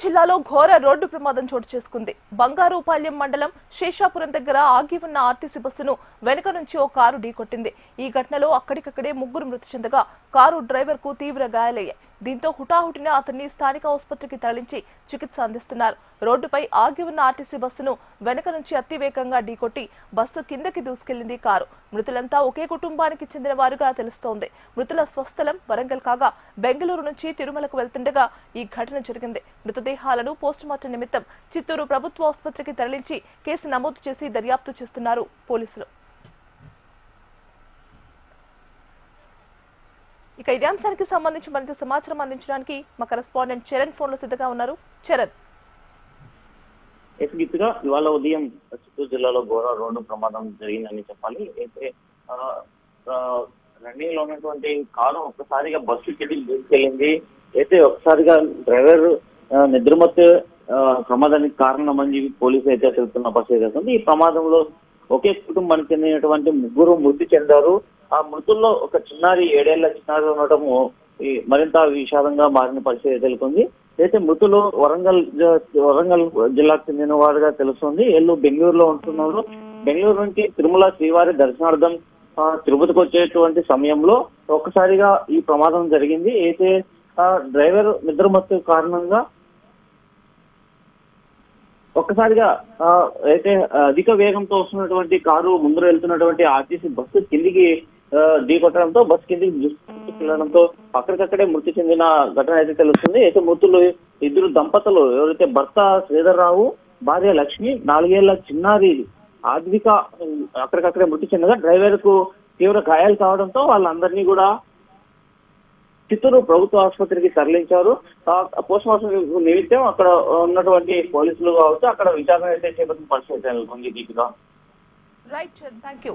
జిల్లాలో ఘోర రోడ్డు ప్రమాదం చోటు చేసుకుంది. బంగారుపాలెం మండలం శేషాపురం దగ్గర ఆగి ఉన్న ఆర్టీసీ బస్సును వెనుక నుంచి ఓ కారు ఢీకొట్టింది. ఈ ఘటనలో అక్కడికక్కడే ముగ్గురు మృతి చెందగా కారు డ్రైవర్ కు తీవ్ర గాయాలయ్యాయి. దీంతో హుటాహుటిన అతన్ని స్థానిక ఆసుపత్రికి తరలించి చికిత్స అందిస్తున్నారు. రోడ్డుపై ఆగి ఉన్న ఆర్టీసీ బస్సును వెనుక నుంచి అతివేగంగా ఢీకొట్టి బస్సు కిందకి దూసుకెళ్లింది కారు. మృతులంతా ఒకే కుటుంబానికి చెందిన వారుగా తెలుస్తోంది. మృతుల స్వస్థలం వరంగల్ కాగా బెంగళూరు నుంచి తిరుమలకు వెళ్తుండగా ఈ ఘటన జరిగింది. మృతదేహాలను పోస్టుమార్టం నిమిత్తం చిత్తూరు ప్రభుత్వ ఆసుపత్రికి తరలించి కేసు నమోదు చేసి దర్యాప్తు చేస్తున్నారు పోలీసులు. ఇక ఇదే అంశానికి సంబంధించి మరింత సమాచారం అందించడానికి మా కరెస్పాండెంట్ చరణ్ ఫోన్ లో సిద్ధంగా ఉన్నారు. చరణ్, ఇవాళ ఉదయం చిత్తూరు జిల్లాలో ఘోర రోడ్డు ప్రమాదం జరిగిందని చెప్పాలి. అయితే రన్నింగ్ లో ఉన్నటువంటి కారు ఒక్కసారిగా బస్సు కింద దూసుకెళ్ళింది. అయితే ఒకసారిగా డ్రైవర్ నిద్రమత్తు ప్రమాదానికి కారణమని పోలీసులు అయితే తెలుపుతున్న పరిస్థితి ఉంది. ఈ ప్రమాదంలో ఒకే కుటుంబానికి చెందినటువంటి ముగ్గురు మృతి చెందారు. ఆ మృతుల్లో ఒక చిన్నారి 7 ఏళ్ల చిన్నారి ఉండటము మరింత విషాదంగా మారిన పరిస్థితి తెలుపుతుంది. అయితే మృతులు వరంగల్ జిల్లాకు చెందిన వారుగా తెలుస్తుంది. వీళ్ళు బెంగళూరులో ఉంటున్నారు. బెంగళూరు నుంచి తిరుమల శ్రీవారి దర్శనార్థం తిరుపతికి వచ్చేటువంటి సమయంలో ఒక్కసారిగా ఈ ప్రమాదం జరిగింది. అయితే డ్రైవర్ నిద్రమత్తు కారణంగా ఒక్కసారిగా అయితే అధిక వేగంతో వస్తున్నటువంటి కారు ముందర వెళ్తున్నటువంటి ఆర్టీసీ బస్సు కిందికి ఢీకొట్టడంతో బస్సు కిందికి దూసుకెళ్లడంతో అక్కడికక్కడే మృతి చెందిన ఘటన అయితే తెలుస్తుంది. అయితే మృతులు ఇద్దరు దంపతులు ఎవరైతే భర్త శ్రీధర్రావు, భార్య లక్ష్మి, 4 ఏళ్ల చిన్నారి ఆద్విక అక్కడికక్కడే మృతి చెందగా డ్రైవర్ కు తీవ్ర గాయాలు కావడంతో వాళ్ళందరినీ కూడా చిత్తూరు ప్రభుత్వ ఆసుపత్రికి తరలించారు. పోస్ట్ మార్టం నిమిత్తం అక్కడ ఉన్నటువంటి పోలీసులు కావచ్చు అక్కడ విచారణ అయితే చేపట్టిన పరిస్థితి నెలకొంది. Right, thank you.